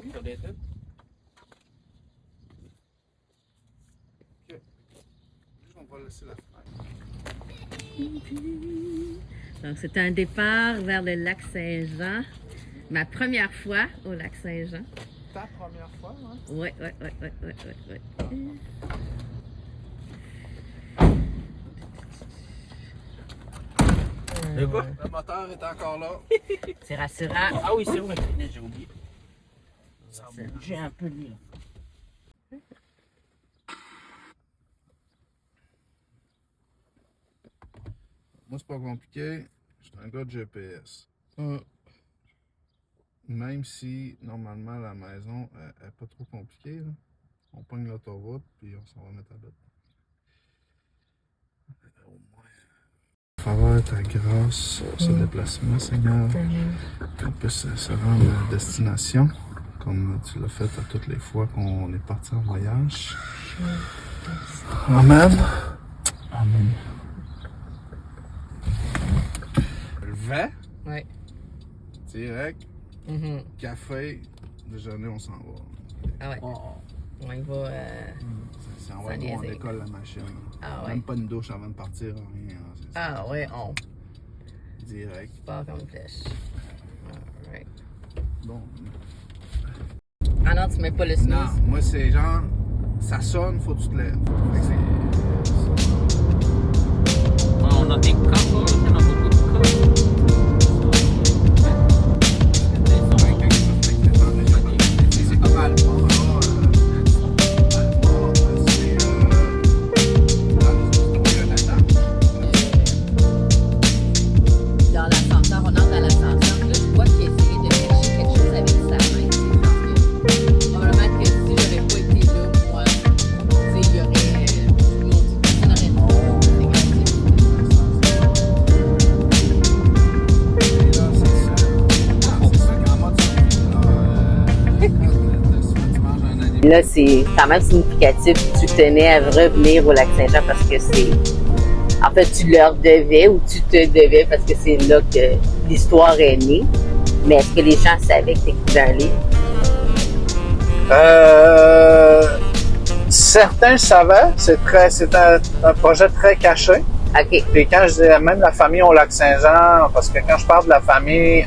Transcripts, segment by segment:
Calculated. Ok. On va laisser la fenêtre. Donc, c'est un départ vers le lac Saint-Jean. Ma première fois au lac Saint-Jean. Ta première fois, hein? Oui, oui, oui, oui, oui, oui, oui. De quoi? Le moteur est encore là. C'est rassurant. Ah oui, c'est vrai, j'ai oublié. Ça a bougé un peu, lui, là. Moi, c'est pas compliqué. Je suis un gars de GPS. Même si, normalement, la maison est pas trop compliquée, là. On pogne l'autoroute, puis on s'en va mettre à l'autre. Au moins. À travers ta grâce, ce déplacement, Seigneur, qu'on puisse se rendre à destination, comme tu l'as fait à toutes les fois qu'on est parti en voyage. Amen. Amen. Le vent, Oui. direct, café, déjeuner, on s'en va. Ah ouais. Oh. On y va. C'est en vrai qu'on décolle la machine. Ah ouais. Même pas une douche avant de partir, rien. C'est ça. Ah ouais, on Direct. part comme une flèche. Alright. Bon. Ah non, tu mets pas le snooze? Non, moi c'est genre, ça sonne, faut que tu te lèves. Fait que On a des coffres, on a beaucoup de coffres. c'est pas mal. Dans l'ascenseur, on entre dans l'ascenseur, là, je vois qu'il essayait de chercher quelque chose avec sa main. Tu sais, parce que probablement que si j'avais pas été là, moi, tu sais, il y aurait. Mon Dieu, personne n'aurait dit négatif. Là, c'est quand même significatif que tu tenais à revenir au lac Saint-Jean parce que c'est. En fait, tu leur devais ou tu te devais parce que c'est là que l'histoire est née. Mais est-ce que les gens savaient que tu écrivais un livre? Certains savaient, c'est un projet très caché. OK. Puis quand je disais même la famille au lac Saint-Jean, parce que quand je parle de la famille,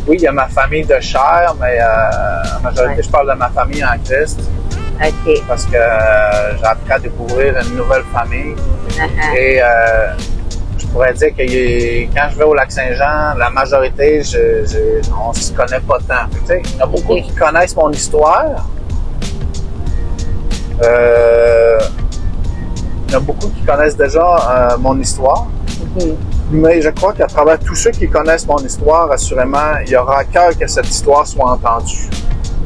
oui, il y a ma famille de chair, mais en majorité, je parle de ma famille en Christ. OK. Parce que j'ai appris à découvrir une nouvelle famille. Et je pourrais dire que quand je vais au lac Saint-Jean, la majorité, on se connaît pas tant. Tu sais, il y en a beaucoup qui connaissent mon histoire. Il y en a beaucoup qui connaissent déjà mon histoire. Mais je crois qu'à travers tous ceux qui connaissent mon histoire, assurément, il y aura à cœur que cette histoire soit entendue.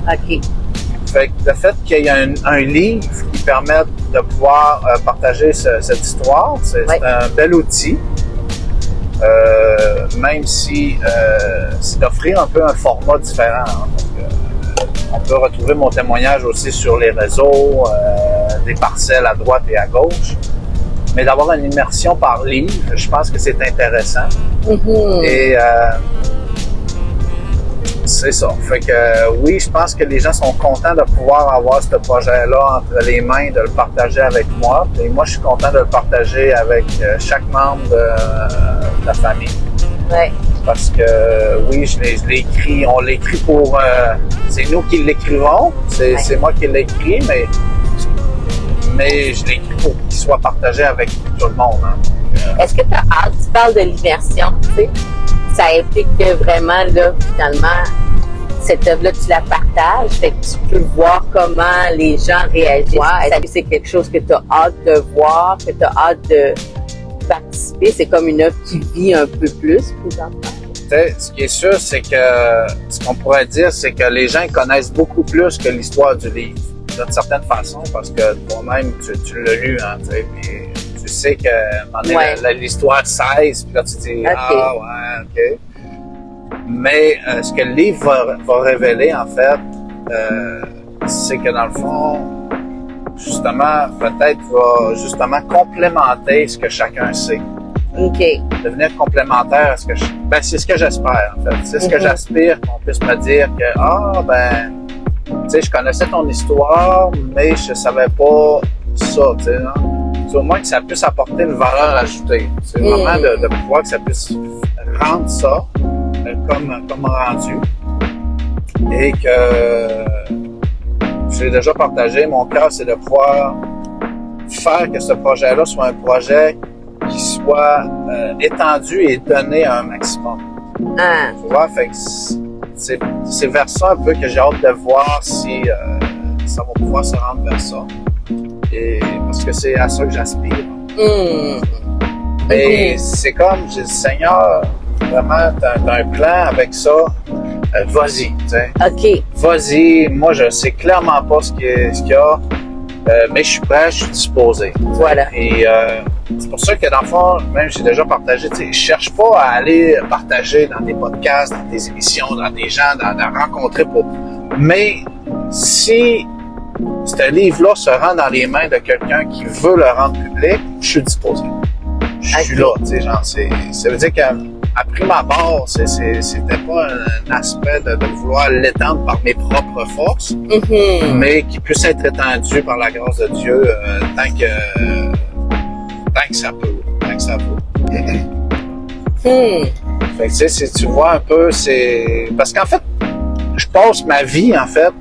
OK. Fait que le fait qu'il y ait un livre qui permette de pouvoir partager cette histoire, c'est un bel outil. Même si c'est d'offrir un peu un format différent. Hein, on peut retrouver mon témoignage aussi sur les réseaux, des parcelles à droite et à gauche. Mais d'avoir une immersion par livre, je pense que c'est intéressant. Et c'est ça. Fait que oui, je pense que les gens sont contents de pouvoir avoir ce projet-là entre les mains, de le partager avec moi. Et moi, je suis content de le partager avec chaque membre de la famille. Ouais. Parce que oui, je l'ai écrit, on l'écrit pour... c'est nous qui l'écrivons, c'est moi qui l'écris, mais je l'écris pour qu'il soit partagé avec tout le monde. Hein. Est-ce que tu parles de l'immersion, tu sais? Ça implique que vraiment, là, finalement, cette œuvre-là, tu la partages, fait que tu peux voir comment les gens réagissent. Est-ce que c'est quelque chose que tu as hâte de voir, que tu as hâte de participer? C'est comme une œuvre qui vit un peu plus, présentement. Ce qui est sûr, c'est que ce qu'on pourrait dire, c'est que les gens connaissent beaucoup plus que l'histoire du livre, d'une certaine façon, parce que toi-même, tu l'as lu, hein, puis tu sais que l'histoire cesse, puis là tu dis ah ouais, ok. Mais ce que le livre va révéler, en fait, c'est que dans le fond, justement, peut-être va justement complémenter ce que chacun sait. OK. Devenir complémentaire à ce que c'est ce que j'espère, en fait. C'est ce que j'aspire, qu'on puisse me dire que, tu sais, je connaissais ton histoire, mais je savais pas ça, tu sais, non? C'est au moins que ça puisse apporter une valeur ajoutée. C'est vraiment de pouvoir que ça puisse rendre ça comme rendu. Et que j'ai déjà partagé, mon cœur, c'est de pouvoir faire que ce projet-là soit un projet qui soit étendu et donné à un maximum. Tu vois, fait que c'est vers ça un peu que j'ai hâte de voir si ça va pouvoir se rendre vers ça. Et parce que c'est à ça que j'aspire. Et c'est comme, j'ai dit, Seigneur, vraiment, t'as un plan avec ça, vas-y, tu sais. OK. Vas-y, moi je sais clairement pas ce qu'il y a, mais je suis prêt, je suis disposé. Voilà. Et c'est pour ça que dans le fond, même j'ai déjà partagé, tu sais, je cherche pas à aller partager dans des podcasts, dans des émissions, dans des gens, dans rencontrer pour. Mais si ce livre-là se rend dans les mains de quelqu'un qui veut le rendre public, je suis disposé. Je suis là, tu sais, genre, ça veut dire qu'à prime abord, c'était pas un aspect de vouloir l'étendre par mes propres forces, mais qui puisse être étendu par la grâce de Dieu tant que ça peut, tant que ça vaut. Fait que, tu sais, si tu vois un peu, c'est... Parce qu'en fait, je passe ma vie, en fait,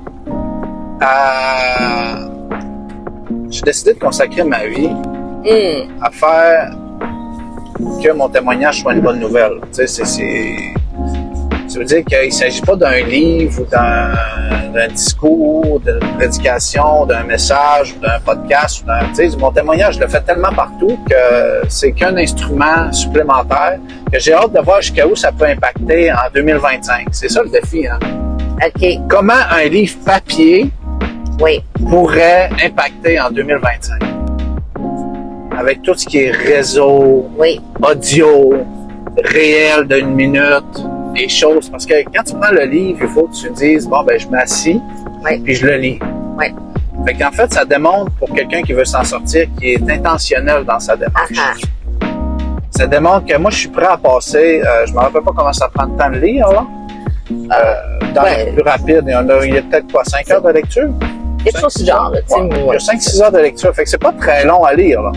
j'ai décidé de consacrer ma vie à faire que mon témoignage soit une bonne nouvelle. Tu sais, ça veut dire qu'il ne s'agit pas d'un livre ou d'un discours, d'une prédication, d'un message, ou d'un podcast. Tu sais, mon témoignage, je le fais tellement partout que c'est qu'un instrument supplémentaire que j'ai hâte de voir jusqu'à où ça peut impacter en 2025. C'est ça le défi, hein? OK. Comment un livre papier pourrait impacter en 2025? Avec tout ce qui est réseau, audio, réel d'une minute, des choses. Parce que quand tu prends le livre, il faut que tu dises, bon, ben, je m'assis, puis je le lis. Fait qu'en fait, ça démontre pour quelqu'un qui veut s'en sortir, qui est intentionnel dans sa démarche. Ça démontre que moi, je suis prêt à passer, je me rappelle pas comment ça prend de temps de lire, là. Dans le plus rapide, il y a peut-être quoi, 5 heures de lecture? Quelque chose du genre, tu sais. Il y a 5-6 heures de lecture, fait que c'est pas très long à lire, là.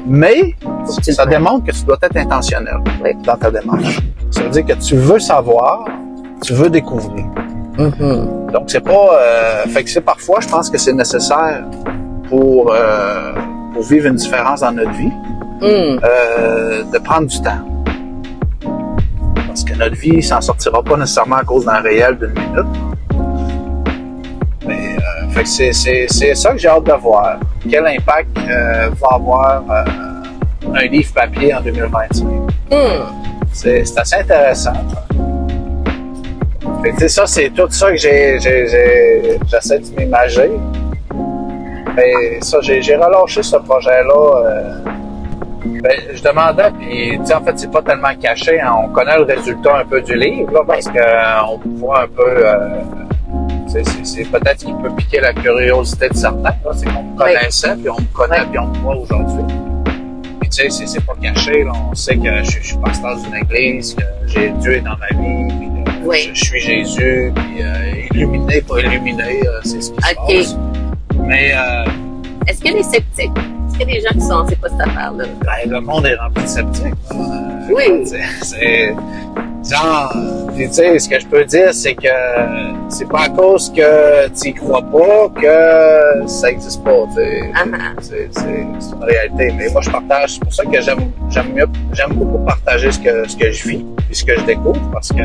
Mais ça démontre que tu dois être intentionnel dans ta démarche. Ça veut dire que tu veux savoir, tu veux découvrir. Donc c'est pas... fait que c'est parfois, je pense que c'est nécessaire pour vivre une différence dans notre vie, de prendre du temps. Parce que notre vie s'en sortira pas nécessairement à cause d'un réel d'une minute. Mais fait que c'est ça que j'ai hâte de voir. Quel impact va avoir un livre papier en 2025. C'est assez intéressant. Fait que, ça, c'est tout ça que j'essaie de m'imager. Mais ça, j'ai relâché ce projet-là. Je demandais, puis en fait, c'est pas tellement caché. Hein, on connaît le résultat un peu du livre, là, parce qu'on voit un peu... c'est peut-être qu'il peut piquer la curiosité de certains. C'est qu'on me connaissait, puis on me connaît, puis on me voit aujourd'hui. Puis tu sais, c'est pas caché. Là. On sait que je suis pasteur d'une église, que Dieu est dans ma vie, puis je suis Jésus, puis illuminé, pas illuminé, c'est ce qui se passe. Mais... est-ce qu'il y a des sceptiques? Est-ce qu'il y a des gens qui sont... C'est pas cette affaire-là? Ben, le monde est rempli de sceptiques. C'est... Genre, tu sais, ce que je peux dire, c'est que c'est pas à cause que tu y crois pas que ça existe pas, tu sais. C'est une réalité. Mais moi, je partage. C'est pour ça que j'aime beaucoup partager ce que je vis et ce que je découvre, parce que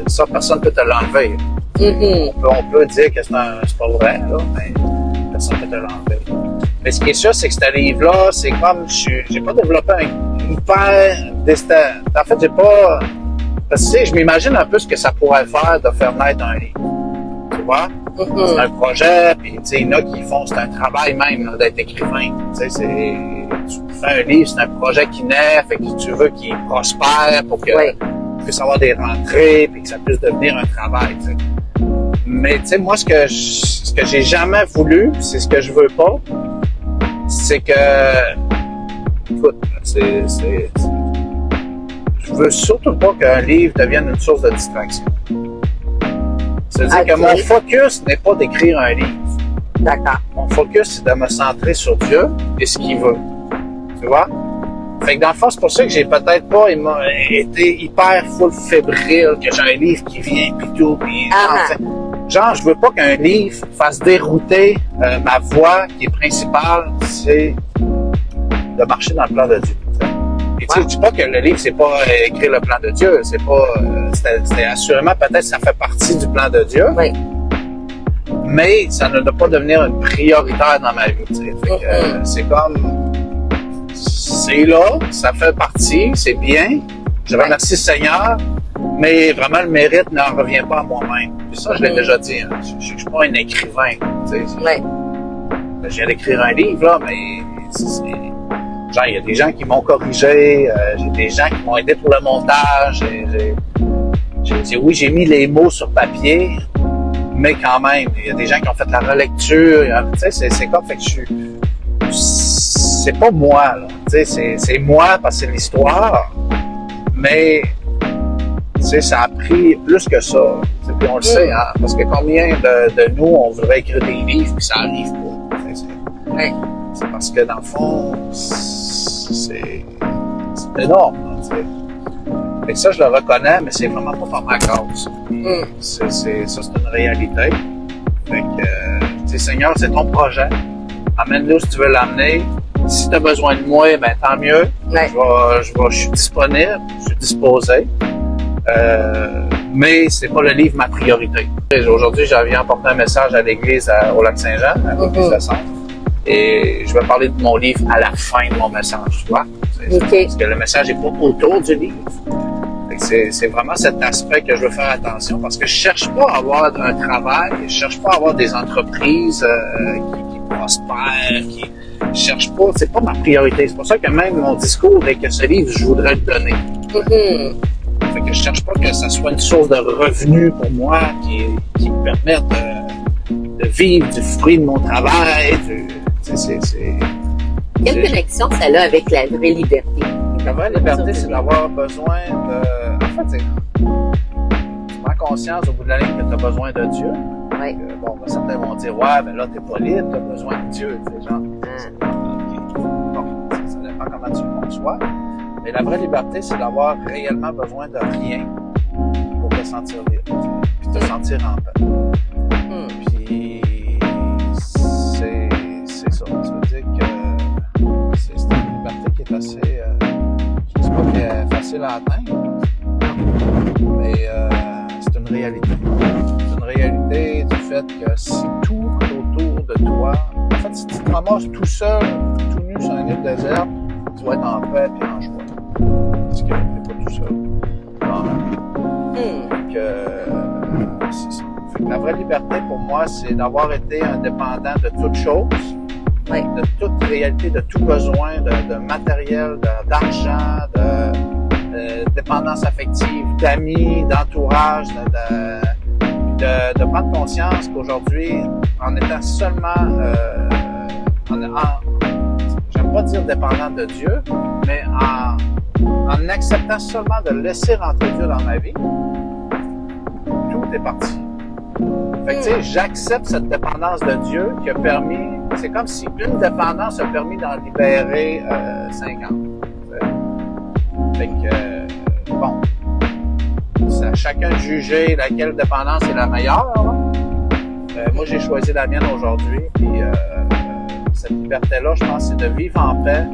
ça, personne ne peut te l'enlever. On peut dire que c'est pas vrai, là, mais personne ne peut te l'enlever. Mais ce qui est sûr, c'est que ce livre-là, c'est comme, j'ai pas développé un hyper destin. En fait, j'ai pas... Parce que, tu sais, je m'imagine un peu ce que ça pourrait faire de faire naître un livre. Tu vois? C'est un projet, puis, tu sais, il y en a qui font, c'est un travail même, là, d'être écrivain. Tu sais, tu fais un livre, c'est un projet qui naît, fait que tu veux qu'il prospère pour que tu puisses avoir des rentrées, puis que ça puisse devenir un travail, tu sais. Mais, tu sais, moi, ce que j'ai jamais voulu, c'est ce que je veux pas, c'est que, écoute, Je veux surtout pas qu'un livre devienne une source de distraction. C'est-à-dire que mon focus n'est pas d'écrire un livre. D'accord. Mon focus, c'est de me centrer sur Dieu et ce qu'il veut. Tu vois? Fait que dans le fond, c'est pour ça que j'ai peut-être pas été hyper full fébrile, que j'ai un livre qui vient, puis tout, puis genre, je veux pas qu'un livre fasse dérouter ma voie qui est principale, c'est de marcher dans le plan de Dieu. Et tu sais, je dis pas que le livre, c'est pas écrire le plan de Dieu, c'est pas, c'est assurément, peut-être, ça fait partie du plan de Dieu. Oui. Mais ça ne doit pas devenir une prioritaire dans ma vie, tu sais. Fait que, c'est comme, c'est là, ça fait partie, c'est bien. Je remercie le Seigneur, mais vraiment le mérite n'en revient pas à moi-même. Puis ça, je l'ai déjà dit, hein. Je suis pas un écrivain, tu sais. Oui. Je viens d'écrire un livre, là, mais genre, il y a des gens qui m'ont corrigé, j'ai des gens qui m'ont aidé pour le montage, oui, j'ai mis les mots sur papier, mais quand même, il y a des gens qui ont fait la relecture, tu sais, c'est comme, fait que c'est pas moi, là, tu sais, c'est moi parce que c'est l'histoire, mais, tu sais, ça a pris plus que ça, puis on le sait, hein, parce que combien de nous, on voudrait écrire des livres, puis ça arrive pas, c'est parce que, dans le fond, c'est énorme, tu sais. Et ça, je le reconnais, mais c'est vraiment pas par ma cause. Ça, c'est une réalité. Fait que, tu sais, Seigneur, c'est ton projet. Amène-le si tu veux l'amener. Si tu as besoin de moi, ben tant mieux. Ouais. Je suis disponible, je suis disposé. Mais c'est pas le livre ma priorité. Aujourd'hui, je viens apporter un message à l'église au Lac-Saint-Jean, à l'église de Centre. Et je vais parler de mon livre à la fin de mon message, tu vois. Parce que le message n'est pas autour du livre. C'est vraiment cet aspect que je veux faire attention parce que je cherche pas à avoir un travail, je cherche pas à avoir des entreprises qui prospèrent, je cherche pas, c'est pas ma priorité. C'est pour ça que même mon discours est que ce livre, je voudrais le donner. Fait que je cherche pas que ça soit une source de revenus pour moi qui me permette de vivre du fruit de mon travail. Quelle connexion ça a avec la vraie liberté? La vraie liberté, c'est d'avoir besoin de... En fait, tu prends conscience au bout de la ligne que tu as besoin de Dieu. Oui. Bon, certains vont dire, ouais, mais là, t'es pas libre, tu as besoin de Dieu. Tu sais, genre, Bon, ça dépend comment tu le conçois. Mais la vraie liberté, c'est d'avoir réellement besoin de rien pour te sentir libre. Puis te sentir en paix. Puis, c'est ça. Ça veut dire que c'est une liberté qui est assez... je sais pas qu'elle est facile à atteindre, mais c'est une réalité. C'est une réalité du fait que si tout autour de toi... En fait, si tu te ramasses tout seul, tout nu sur un île déserte, tu vas être en paix et en joie. Parce que tu n'es pas tout seul. Quand même. Fait que, c'est ça. Fait que la vraie liberté pour moi, c'est d'avoir été indépendant de toute chose. Oui. De toute réalité, de tout besoin, de matériel, d'argent, de dépendance affective, d'amis, d'entourage, de prendre conscience qu'aujourd'hui, en étant seulement, j'aime pas dire dépendant de Dieu, mais en acceptant seulement de laisser rentrer Dieu dans ma vie, tout est parti. Fait que, tu sais, j'accepte cette dépendance de Dieu qui a permis, c'est comme si une dépendance a permis d'en libérer 50. Fait que, bon, c'est à chacun de juger laquelle dépendance est la meilleure. Moi, j'ai choisi la mienne aujourd'hui, puis cette liberté-là, je pense, c'est de vivre en paix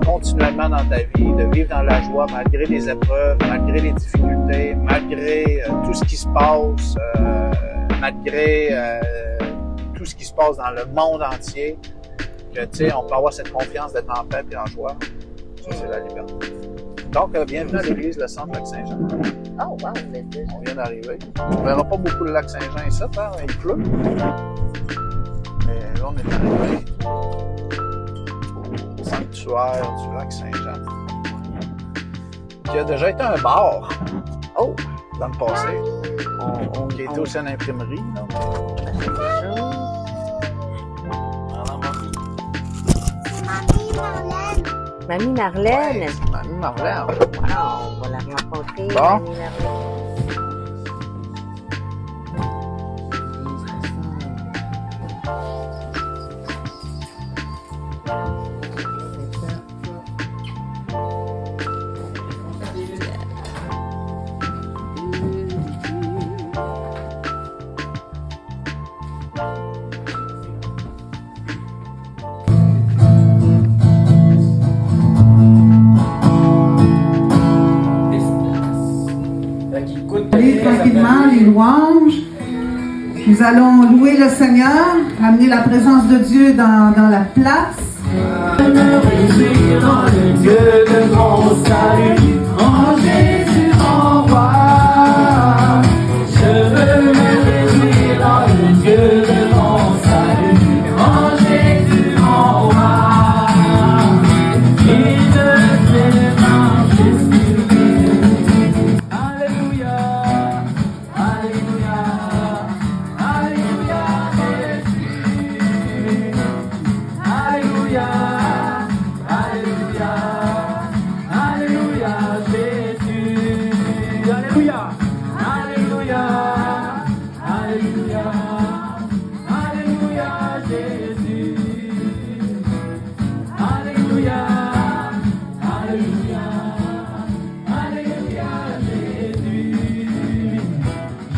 continuellement dans ta vie, de vivre dans la joie malgré les épreuves, malgré les difficultés, malgré tout ce qui se passe, malgré tout ce qui se passe dans le monde entier, que tu sais, on peut avoir cette confiance d'être en paix et en joie. Ça, c'est la liberté. Donc, bienvenue à l'église Le Centre Lac-Saint-Jean. Oh, wow, On vient d'arriver. On verra pas beaucoup le Lac-Saint-Jean ici, hein, il pleut. Mais là, on est arrivé au sanctuaire du Lac-Saint-Jean, qui a déjà été un bar. Oh! Dans le passé. Qui était aussi une imprimerie. Là. Mamie Marlène. Mamie Marlène. Wow, on va la rencontrer. Bon. Mamie Marlène. Tranquillement, les louanges. Nous allons louer le Seigneur, amener la présence de Dieu dans la place. Je me réjouis dans le Dieu de mon salut, en Jésus mon roi. Je veux me réjouir dans le Dieu de mon salut, en Jésus mon roi. Et je fais en Jésus. Alléluia, Alléluia, Alléluia, Jésus. Alléluia, Alléluia, Alléluia, Jésus. Alléluia, Alléluia, Alléluia, Alléluia, Jésus. Alléluia, Alléluia, Alléluia, Jésus.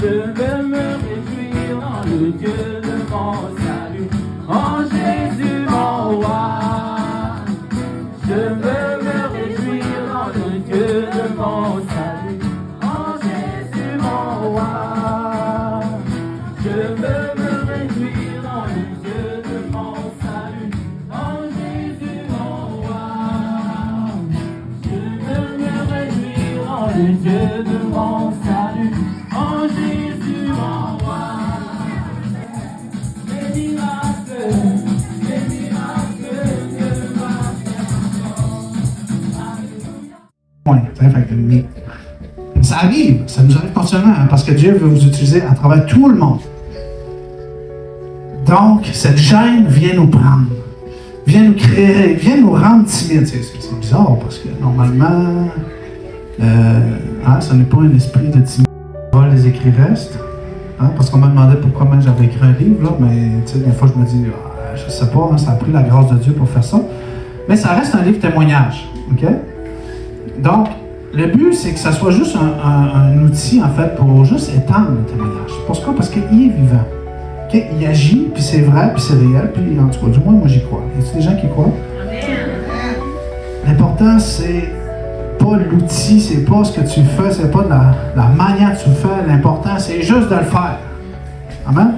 Je veux me réjouir dans le Dieu de mon salut, en Jésus mon roi. Je veux me réjouir dans le Dieu de mon salut, en Jésus mon roi. Je veux me réjouir dans le Dieu de mon salut, en Jésus mon roi. Je veux me réjouir dans le Dieu de mon salut, en Jésus mon roi. Les miracles, Dieu m'a Ouais, mais ça arrive, ça nous arrive continuellement, hein, parce que Dieu veut vous utiliser à travers tout le monde. Donc, cette gêne vient nous prendre, vient nous créer, vient nous rendre timides. C'est bizarre, parce que normalement, ce n'est pas un esprit de timidité. Les écrits restent, hein, parce qu'on m'a demandé pourquoi même j'avais écrit un livre, là, mais des fois je me dis, je sais pas, hein, ça a pris la grâce de Dieu pour faire ça. Mais ça reste un livre témoignage, ok? Donc, le but, c'est que ça soit juste un outil, en fait, pour juste étendre le témoignage. Pourquoi? Parce qu'il est vivant. Okay? Il agit, puis c'est vrai, puis c'est réel, puis en tout cas, du moins, moi, j'y crois. Y a-t-il des gens qui croient? L'important, c'est pas l'outil, c'est pas ce que tu fais, c'est pas la manière que tu le fais. L'important, c'est juste de le faire. Amen?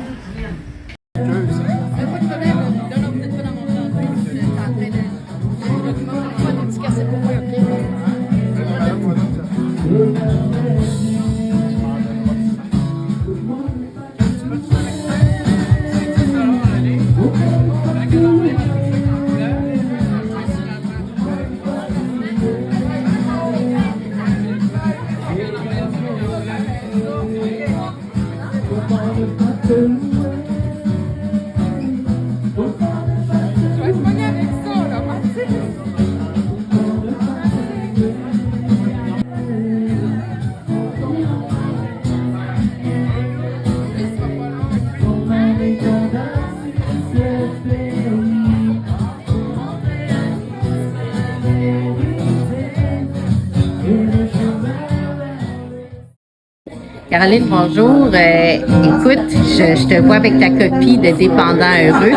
Caroline, bonjour. Écoute, je te vois avec ta copie de Dépendant heureux.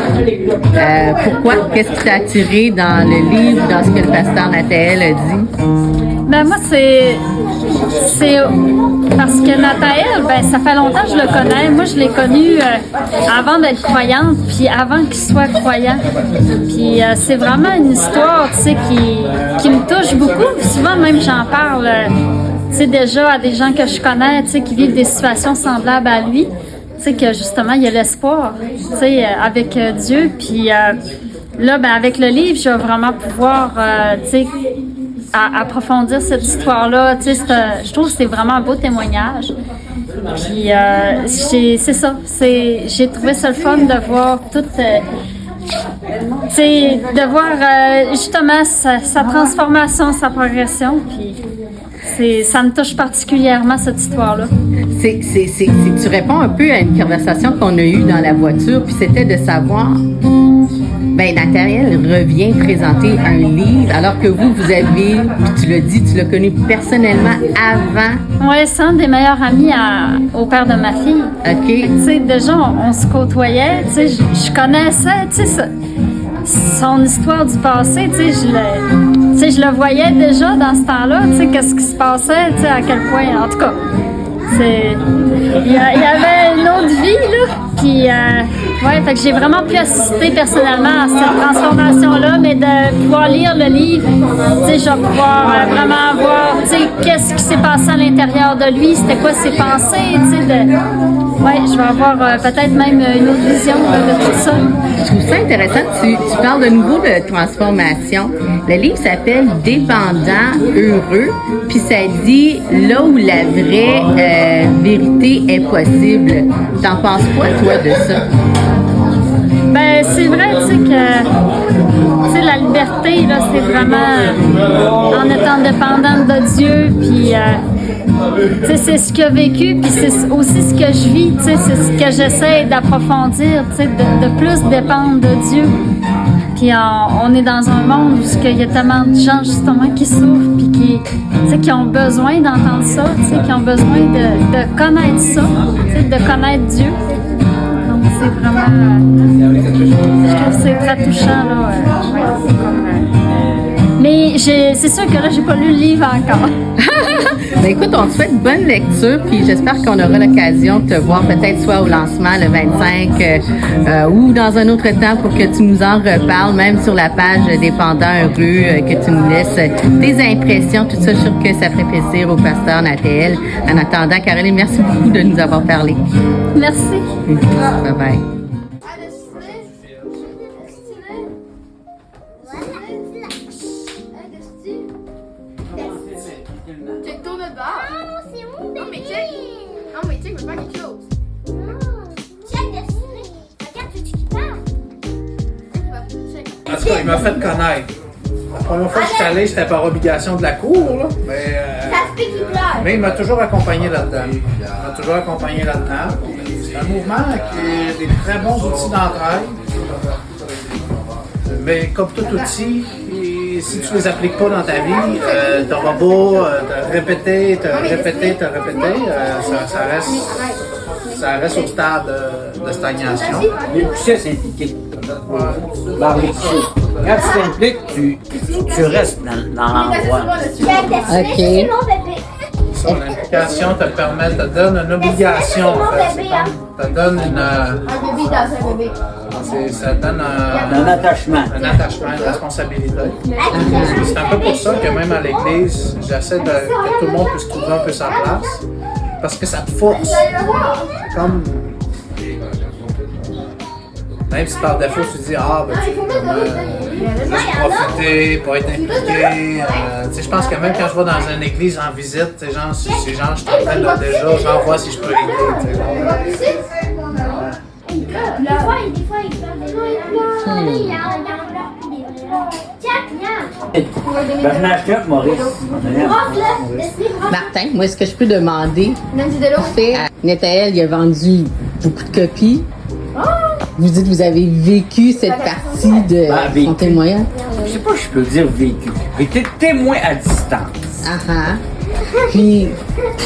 Pourquoi? Qu'est-ce qui t'a attiré dans le livre, dans ce que le pasteur Nathaël a dit? Ben moi, c'est parce que Nathaël, ben ça fait longtemps que je le connais. Moi, je l'ai connu avant d'être croyante, puis avant qu'il soit croyant. Puis c'est vraiment une histoire, tu sais, qui me touche beaucoup. Souvent, même, j'en parle, tu sais, déjà à des gens que je connais, tu sais, qui vivent des situations semblables à lui. Tu sais, que justement, il y a l'espoir, tu sais, avec Dieu. Puis là, ben avec le livre, je vais vraiment pouvoir, tu sais, approfondir cette histoire-là. Tu sais, je trouve que c'est vraiment un beau témoignage. Puis c'est ça. J'ai trouvé ça le fun de voir toute de voir justement sa transformation, sa progression, puis ça me touche particulièrement cette histoire-là. Tu réponds un peu à une conversation qu'on a eue dans la voiture, puis c'était de savoir, ben Nathanaël revient présenter un livre, alors que vous avez, puis tu l'as dit, tu l'as connu personnellement avant. Oui, c'est un des meilleurs amis au père de ma fille. OK. Tu sais, déjà, on se côtoyait, tu sais, je connaissais, tu sais, son histoire du passé, tu sais, je le voyais déjà dans ce temps-là, tu sais, qu'est-ce qui se passait, tu sais, à quel point, en tout cas, il y avait une autre vie, là, puis, ouais, fait que j'ai vraiment pu assister personnellement à cette transformation-là, mais de pouvoir lire le livre, tu sais, je vais pouvoir vraiment voir, tu sais, qu'est-ce qui s'est passé à l'intérieur de lui, c'était quoi ses pensées, tu sais, ouais, je vais avoir peut-être même une autre vision de tout ça. Je trouve ça intéressant. Tu parles de nouveau de transformation. Le livre s'appelle Dépendant heureux, puis ça dit là où la vraie vérité est possible. T'en penses quoi, toi, de ça? Ben, c'est vrai, tu sais, que tu sais, la liberté, là, c'est vraiment en étant dépendante de Dieu, puis tu sais, c'est ce qu'il a vécu, puis c'est aussi ce que je vis, tu sais, c'est ce que j'essaie d'approfondir, tu sais, de plus dépendre de Dieu. Puis on est dans un monde où il y a tellement de gens, justement, qui souffrent, puis qui ont besoin d'entendre ça, tu sais, qui ont besoin de connaître ça, tu sais, de connaître Dieu. Donc, c'est vraiment... je trouve que c'est très touchant, là. Mais c'est sûr que là, j'ai pas lu le livre encore. Ben écoute, on te souhaite bonne lecture, puis j'espère qu'on aura l'occasion de te voir peut-être soit au lancement le 25 ou dans un autre temps pour que tu nous en reparles, même sur la page Dépendant heureux, que tu nous laisses tes impressions, tout ça. Je suis sûre que ça ferait plaisir au pasteur Nathanaël. En attendant, Caroline, merci beaucoup de nous avoir parlé. Merci. Bye bye. En tout cas, il m'a fait connaître. La première fois que je suis allé, c'était par obligation de la cour, là. Mais il m'a toujours accompagné là-dedans. C'est un mouvement qui a des très bons outils d'entraide. Mais comme tout outil, si tu les appliques pas dans ta vie, t'auras beau te répéter, ça reste au stade de stagnation. Mais pousser à s'impliquer. Quand tu t'impliques, tu restes dans l'endroit. OK. Son implication te permet, te donne une obligation, en fait. Ça donne ça donne Un attachement. Une responsabilité. C'est un peu pour ça que même à l'église, j'essaie que tout le monde puisse trouver un peu sa place. Parce que ça te force. Comme... Même si par défaut tu dis tu peux juste profiter, pas être impliqué. Je pense que même quand je vais dans une église en visite, ces gens, je suis en train de déjà, j'en vois si je peux aider. Je n'ai acheté un Maurice. Martin, moi, est-ce que je peux demander? Nathanaël, il a vendu beaucoup de copies. Vous dites que vous avez vécu cette partie de son témoignage? Je sais pas si je peux dire vécu. J'étais témoin à distance. Puis,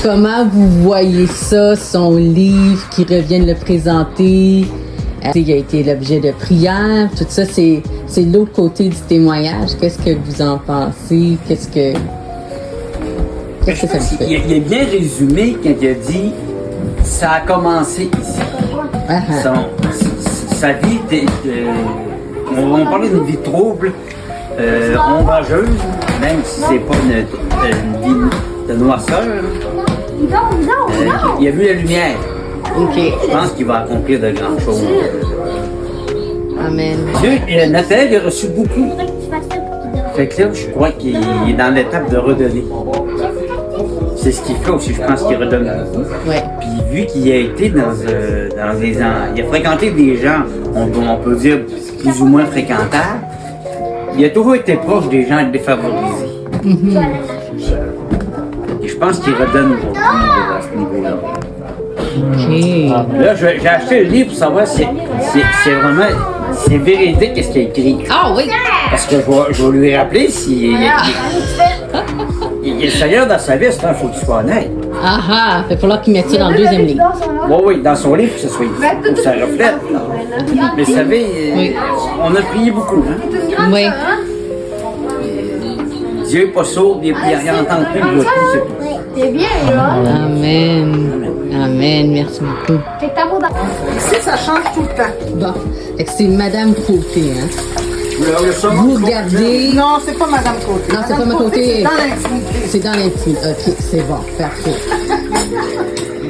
comment vous voyez ça, son livre, qui revient de le présenter? Il a été l'objet de prières, tout ça, c'est l'autre côté du témoignage. Qu'est-ce que vous en pensez? Qu'est-ce que ça vous fait? Il a bien résumé quand il a dit « ça a commencé ici ». Sa vie, on parlait d'une vie trouble, ombrageuse, même si c'est pas une vie de noirceur. Il a vu la lumière. Je pense qu'il va accomplir de grandes choses. Amen. Nathanaël a reçu beaucoup. Fait que là, je crois qu'il est dans l'étape de redonner. C'est ce qu'il fait aussi, je pense qu'il redonne beaucoup. Ouais. Puis vu qu'il a été il a fréquenté des gens on peut dire, plus ou moins fréquentable, il a toujours été proche des gens défavorisés. Et je pense qu'il redonne aujourd'hui à ce niveau-là. Là, j'ai acheté le livre pour savoir si c'est vraiment c'est véridique ce qu'il a écrit. Ah oui! Parce que je vais lui rappeler si il est sérieux dans sa vie, il faut qu'il soit honnête. Ah ah! Il va falloir qu'il mette ça dans le deuxième livre. Oui, dans son livre, que ça reflète. Mais vous savez, on a prié beaucoup. Hein? Oui. Dieu n'est pas sourd, il n'entend plus le tout, c'est tout. C'est bien, là. Amen. Amen. Merci beaucoup. Ici, ça change tout le temps. Bon. Fait que c'est Madame Côté, hein? Vous regardez. Non, c'est pas Madame Côté. Non, c'est pas Madame Côté. C'est dans l'intimité. C'est dans l'intimité. Ok, c'est bon. Parfait.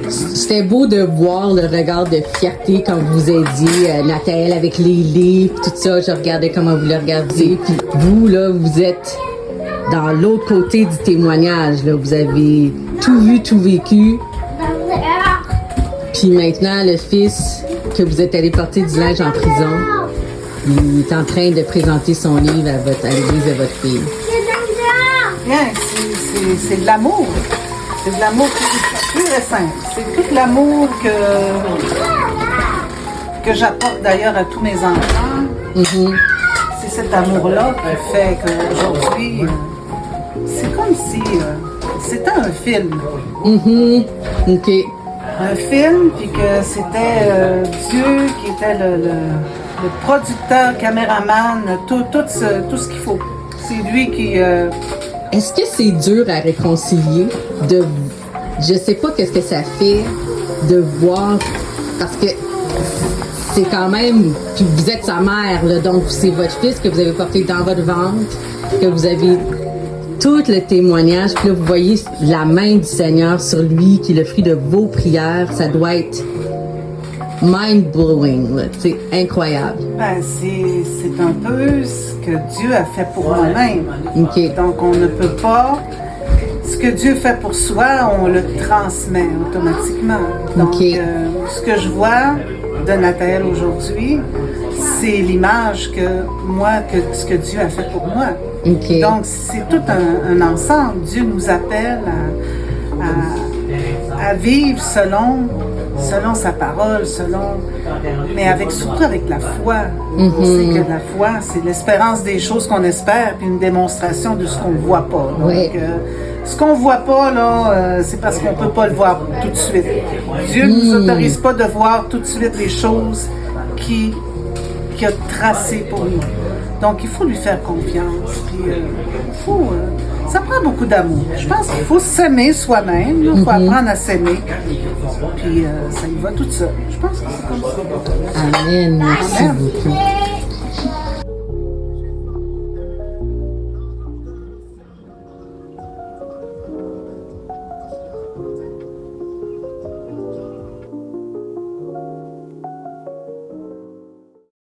C'était beau de voir le regard de fierté quand vous avez dit Nathalie avec les livres, tout ça. Je regardais comment vous le regardiez. Puis vous, là, vous êtes dans l'autre côté du témoignage. Là. Vous avez tout vu, tout vécu. Puis maintenant, le fils que vous êtes allé porter du linge en prison, il est en train de présenter son livre à l'église de votre fille. Bien, c'est de l'amour. C'est de l'amour pur et simple. C'est tout l'amour que j'apporte d'ailleurs à tous mes enfants. C'est cet amour-là qui fait qu'aujourd'hui, c'est comme si c'était un film. OK. Un film, puis que c'était Dieu qui était le producteur, caméraman, tout ce qu'il faut. C'est lui qui... Est-ce que c'est dur à réconcilier de... Je sais pas qu'est-ce que ça fait de voir... Parce que c'est quand même... Puis vous êtes sa mère, là, donc c'est votre fils que vous avez porté dans votre ventre, que vous avez tout le témoignage, puis là vous voyez la main du Seigneur sur lui, qui est le fruit de vos prières. Ça doit être mind-blowing, là. C'est incroyable. Ben, c'est un peu ce que Dieu a fait pour moi-même. OK. Donc, on ne peut pas... Ce que Dieu fait pour soi, on le transmet automatiquement. Donc, ce que je vois de Nathalie aujourd'hui, c'est l'image ce que Dieu a fait pour moi. OK. Donc, c'est tout un ensemble. Dieu nous appelle à vivre selon sa parole, mais surtout avec la foi. On sait que la foi, c'est l'espérance des choses qu'on espère, puis une démonstration de ce qu'on ne voit pas. Donc, ce qu'on ne voit pas, là, c'est parce qu'on ne peut pas le voir tout de suite. Dieu ne nous autorise pas de voir tout de suite les choses qu'il a tracées pour nous. Donc, il faut lui faire confiance. Puis, ça prend beaucoup d'amour. Je pense qu'il faut s'aimer soi-même. Il faut apprendre à s'aimer. Puis, ça y va tout seul. Je pense que c'est comme ça. Amen. Merci beaucoup.